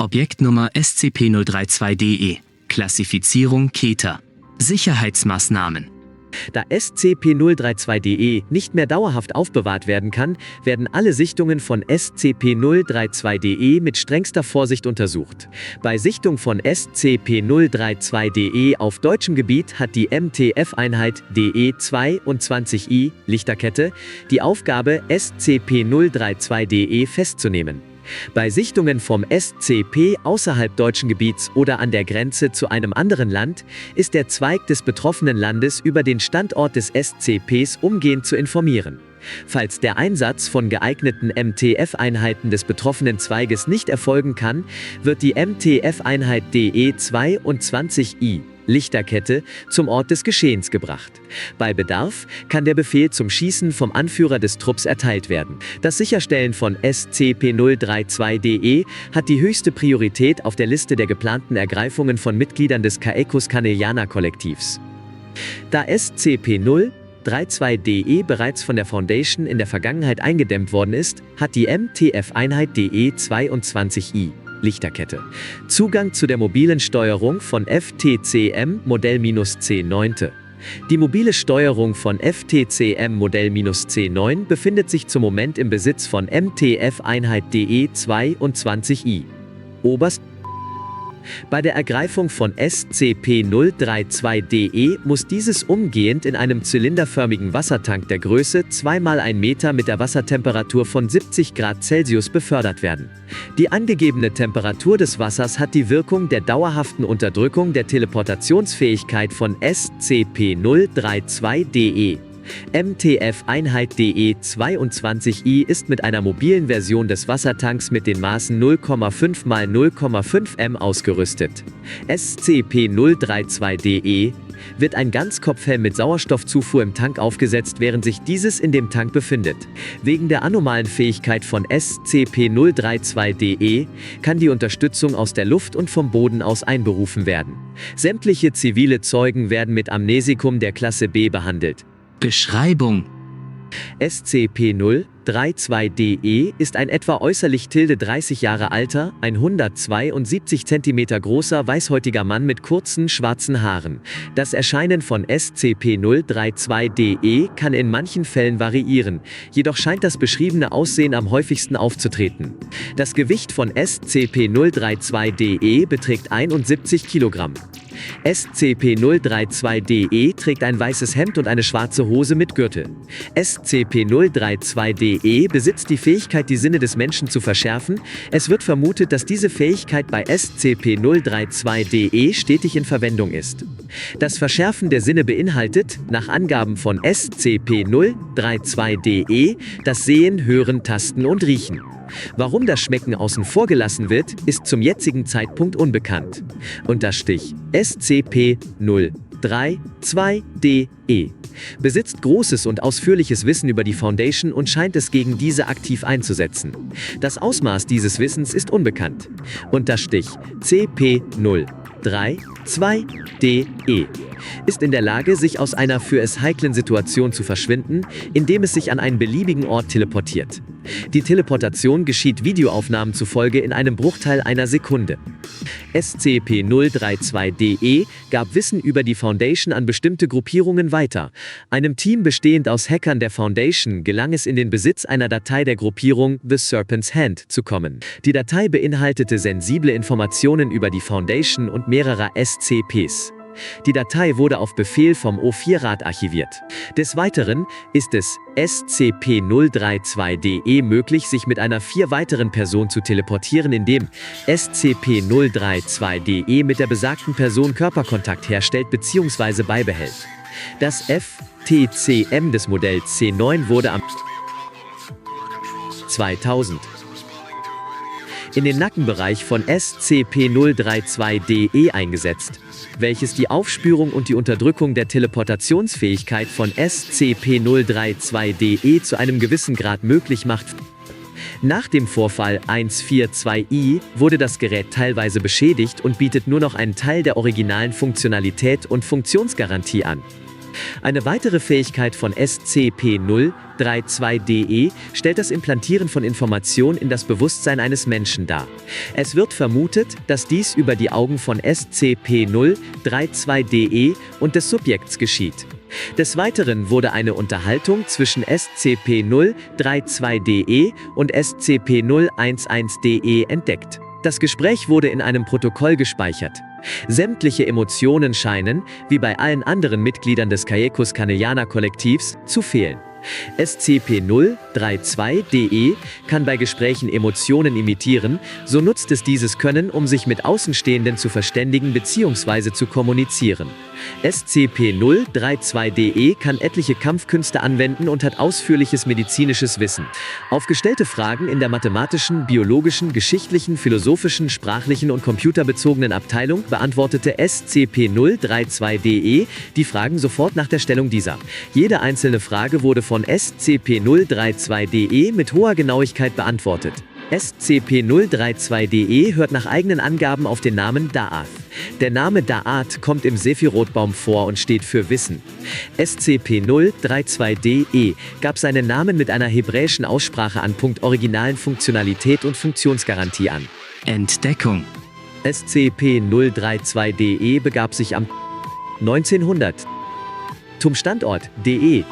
Objektnummer SCP-032-DE. Klassifizierung Keter. Sicherheitsmaßnahmen. Da SCP-032-DE nicht mehr dauerhaft aufbewahrt werden kann, werden alle Sichtungen von SCP-032-DE mit strengster Vorsicht untersucht. Bei Sichtung von SCP-032-DE auf deutschem Gebiet hat die MTF-Einheit DE-22I Lichterkette die Aufgabe, SCP-032-DE festzunehmen. Bei Sichtungen vom SCP außerhalb deutschen Gebiets oder an der Grenze zu einem anderen Land ist der Zweig des betroffenen Landes über den Standort des SCPs umgehend zu informieren. Falls der Einsatz von geeigneten MTF-Einheiten des betroffenen Zweiges nicht erfolgen kann, wird die MTF-Einheit DE-22I Lichterkette zum Ort des Geschehens gebracht. Bei Bedarf kann der Befehl zum Schießen vom Anführer des Trupps erteilt werden. Das Sicherstellen von SCP-032-DE hat die höchste Priorität auf der Liste der geplanten Ergreifungen von Mitgliedern des Caecus-Canelianer-Kollektivs. Da SCP-032-DE bereits von der Foundation in der Vergangenheit eingedämmt worden ist, hat die MTF-Einheit DE-22I Lichterkette Zugang zu der mobilen Steuerung von FTCM Modell-C9. Die mobile Steuerung von FTCM Modell-C9 befindet sich zum Moment im Besitz von MTF-Einheit DE-22I. Bei der Ergreifung von SCP-032-DE muss dieses umgehend in einem zylinderförmigen Wassertank der Größe 2 x 1 Meter mit der Wassertemperatur von 70 Grad Celsius befördert werden. Die angegebene Temperatur des Wassers hat die Wirkung der dauerhaften Unterdrückung der Teleportationsfähigkeit von SCP-032-DE. MTF-Einheit DE-22I ist mit einer mobilen Version des Wassertanks mit den Maßen 0,5 x 0,5 m ausgerüstet. SCP-032-DE wird ein Ganzkopfhelm mit Sauerstoffzufuhr im Tank aufgesetzt, während sich dieses in dem Tank befindet. Wegen der anomalen Fähigkeit von SCP-032-DE kann die Unterstützung aus der Luft und vom Boden aus einberufen werden. Sämtliche zivile Zeugen werden mit Amnesikum der Klasse B behandelt. Beschreibung: SCP-032-DE ist ein etwa äußerlich 30 Jahre alter, 172 cm großer weißhäutiger Mann mit kurzen, schwarzen Haaren. Das Erscheinen von SCP-032-DE kann in manchen Fällen variieren, jedoch scheint das beschriebene Aussehen am häufigsten aufzutreten. Das Gewicht von SCP-032-DE beträgt 71 Kilogramm. SCP-032-DE trägt ein weißes Hemd und eine schwarze Hose mit Gürtel. SCP-032-DE besitzt die Fähigkeit, die Sinne des Menschen zu verschärfen. Es wird vermutet, dass diese Fähigkeit bei SCP-032-DE stetig in Verwendung ist. Das Verschärfen der Sinne beinhaltet, nach Angaben von SCP-032-DE, das Sehen, Hören, Tasten und Riechen. Warum das Schmecken außen vor gelassen wird, ist zum jetzigen Zeitpunkt unbekannt. Unterstrich SCP-032-DE besitzt großes und ausführliches Wissen über die Foundation und scheint es gegen diese aktiv einzusetzen. Das Ausmaß dieses Wissens ist unbekannt. Unterstrich CP-032-DE ist in der Lage, sich aus einer für es heiklen Situation zu verschwinden, indem es sich an einen beliebigen Ort teleportiert. Die Teleportation geschieht Videoaufnahmen zufolge in einem Bruchteil einer Sekunde. SCP-032-DE gab Wissen über die Foundation an bestimmte Gruppierungen weiter. Einem Team bestehend aus Hackern der Foundation gelang es, in den Besitz einer Datei der Gruppierung The Serpent's Hand zu kommen. Die Datei beinhaltete sensible Informationen über die Foundation und mehrerer SCPs. Die Datei wurde auf Befehl vom O4-Rat archiviert. Des Weiteren ist es SCP-032-DE möglich, sich mit einer 4 weiteren Person zu teleportieren, indem SCP-032-DE mit der besagten Person Körperkontakt herstellt bzw. beibehält. Das FTCM des Modells C9 wurde am 2000 in den Nackenbereich von SCP-032-DE eingesetzt, welches die Aufspürung und die Unterdrückung der Teleportationsfähigkeit von SCP-032-DE zu einem gewissen Grad möglich macht. Nach dem Vorfall 142i wurde das Gerät teilweise beschädigt und bietet nur noch einen Teil der originalen Funktionalität und Funktionsgarantie an. Eine weitere Fähigkeit von SCP-032-DE stellt das Implantieren von Informationen in das Bewusstsein eines Menschen dar. Es wird vermutet, dass dies über die Augen von SCP-032-DE und des Subjekts geschieht. Des Weiteren wurde eine Unterhaltung zwischen SCP-032-DE und SCP-011-DE entdeckt. Das Gespräch wurde in einem Protokoll gespeichert. Sämtliche Emotionen scheinen, wie bei allen anderen Mitgliedern des Caecus-Corneliana-Kollektivs, zu fehlen. SCP-032-DE kann bei Gesprächen Emotionen imitieren, so nutzt es dieses Können, um sich mit Außenstehenden zu verständigen bzw. zu kommunizieren. SCP-032-DE kann etliche Kampfkünste anwenden und hat ausführliches medizinisches Wissen. Auf gestellte Fragen in der mathematischen, biologischen, geschichtlichen, philosophischen, sprachlichen und computerbezogenen Abteilung beantwortete SCP-032-DE die Fragen sofort nach der Stellung dieser. Jede einzelne Frage wurde von SCP-032-DE mit hoher Genauigkeit beantwortet. SCP-032-DE hört nach eigenen Angaben auf den Namen Da'ath. Der Name Da'ath kommt im Sephiroth-Baum vor und steht für Wissen. SCP-032-DE gab seinen Namen mit einer hebräischen Aussprache an. Originalen Funktionalität und Funktionsgarantie an. Entdeckung. SCP-032-DE begab sich am 1900 zum Standort DE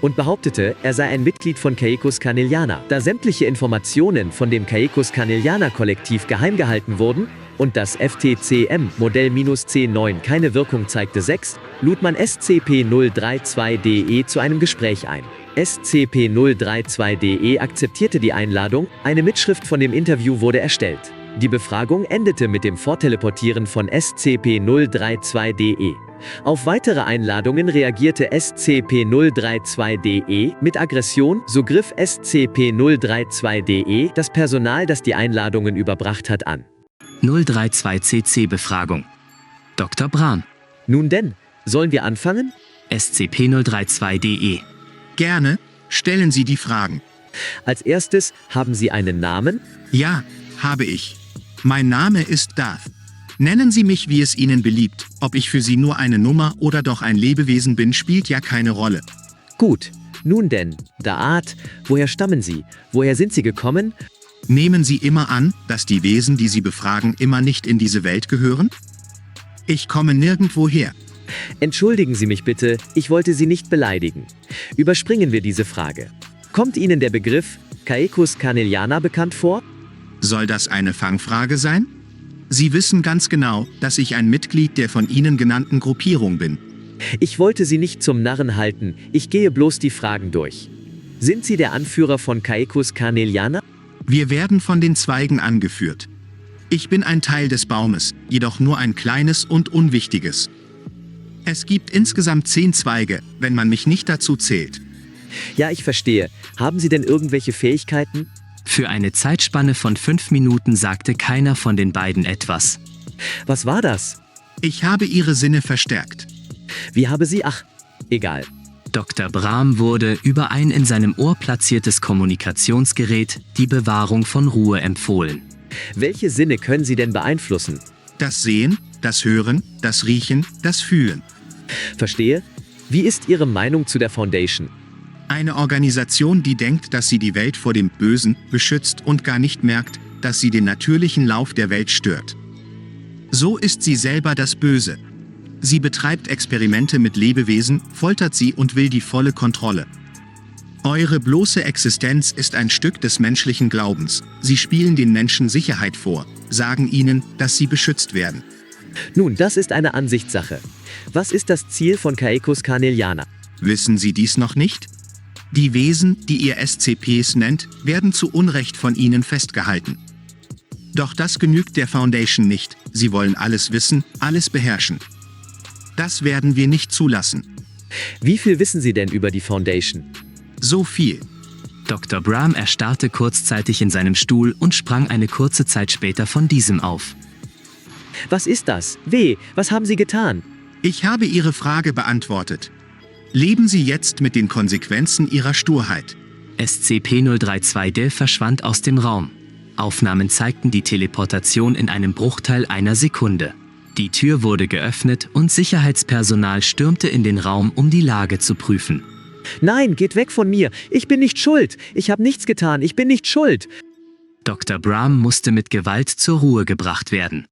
und behauptete, er sei ein Mitglied von Caecus Corneliana. Da sämtliche Informationen von dem Caecus Corneliana-Kollektiv geheim gehalten wurden und das FTCM-Modell-C9 keine Wirkung zeigte, lud man SCP-032-DE zu einem Gespräch ein. SCP-032-DE akzeptierte die Einladung, eine Mitschrift von dem Interview wurde erstellt. Die Befragung endete mit dem Vorteleportieren von SCP-032-DE. Auf weitere Einladungen reagierte SCP-032-DE mit Aggression, so griff SCP-032-DE das Personal, das die Einladungen überbracht hat, an. 032-CC-Befragung. Dr. Brahm. Nun denn, sollen wir anfangen? SCP-032-DE. Gerne, stellen Sie die Fragen. Als erstes, haben Sie einen Namen? Ja, habe ich. Mein Name ist Darth. Nennen Sie mich, wie es Ihnen beliebt. Ob ich für Sie nur eine Nummer oder doch ein Lebewesen bin, spielt ja keine Rolle. Gut, nun denn, Da'ath, woher stammen Sie? Woher sind Sie gekommen? Nehmen Sie immer an, dass die Wesen, die Sie befragen, immer nicht in diese Welt gehören? Ich komme nirgendwo her. Entschuldigen Sie mich bitte, ich wollte Sie nicht beleidigen. Überspringen wir diese Frage. Kommt Ihnen der Begriff Caecus Corneliana bekannt vor? Soll das eine Fangfrage sein? Sie wissen ganz genau, dass ich ein Mitglied der von Ihnen genannten Gruppierung bin. Ich wollte Sie nicht zum Narren halten, ich gehe bloß die Fragen durch. Sind Sie der Anführer von Caecus Corneliana? Wir werden von den Zweigen angeführt. Ich bin ein Teil des Baumes, jedoch nur ein kleines und unwichtiges. Es gibt insgesamt 10 Zweige, wenn man mich nicht dazu zählt. Ja, ich verstehe. Haben Sie denn irgendwelche Fähigkeiten? Für eine Zeitspanne von 5 Minuten sagte keiner von den beiden etwas. Was war das? Ich habe Ihre Sinne verstärkt. Wie habe Sie... Ach, egal. Dr. Brahm wurde über ein in seinem Ohr platziertes Kommunikationsgerät die Bewahrung von Ruhe empfohlen. Welche Sinne können Sie denn beeinflussen? Das Sehen, das Hören, das Riechen, das Fühlen. Verstehe. Wie ist Ihre Meinung zu der Foundation? Eine Organisation, die denkt, dass sie die Welt vor dem Bösen beschützt und gar nicht merkt, dass sie den natürlichen Lauf der Welt stört. So ist sie selber das Böse. Sie betreibt Experimente mit Lebewesen, foltert sie und will die volle Kontrolle. Eure bloße Existenz ist ein Stück des menschlichen Glaubens. Sie spielen den Menschen Sicherheit vor, sagen ihnen, dass sie beschützt werden. Nun, das ist eine Ansichtssache. Was ist das Ziel von Caecus Corneliana? Wissen Sie dies noch nicht? Die Wesen, die ihr SCPs nennt, werden zu Unrecht von ihnen festgehalten. Doch das genügt der Foundation nicht. Sie wollen alles wissen, alles beherrschen. Das werden wir nicht zulassen. Wie viel wissen Sie denn über die Foundation? So viel. Dr. Brahm erstarrte kurzzeitig in seinem Stuhl und sprang eine kurze Zeit später von diesem auf. Was ist das? Was haben Sie getan? Ich habe Ihre Frage beantwortet. Leben Sie jetzt mit den Konsequenzen Ihrer Sturheit. SCP-032-DE verschwand aus dem Raum. Aufnahmen zeigten die Teleportation in einem Bruchteil einer Sekunde. Die Tür wurde geöffnet und Sicherheitspersonal stürmte in den Raum, um die Lage zu prüfen. Nein, geht weg von mir. Ich bin nicht schuld. Ich habe nichts getan. Ich bin nicht schuld. Dr. Brahm musste mit Gewalt zur Ruhe gebracht werden.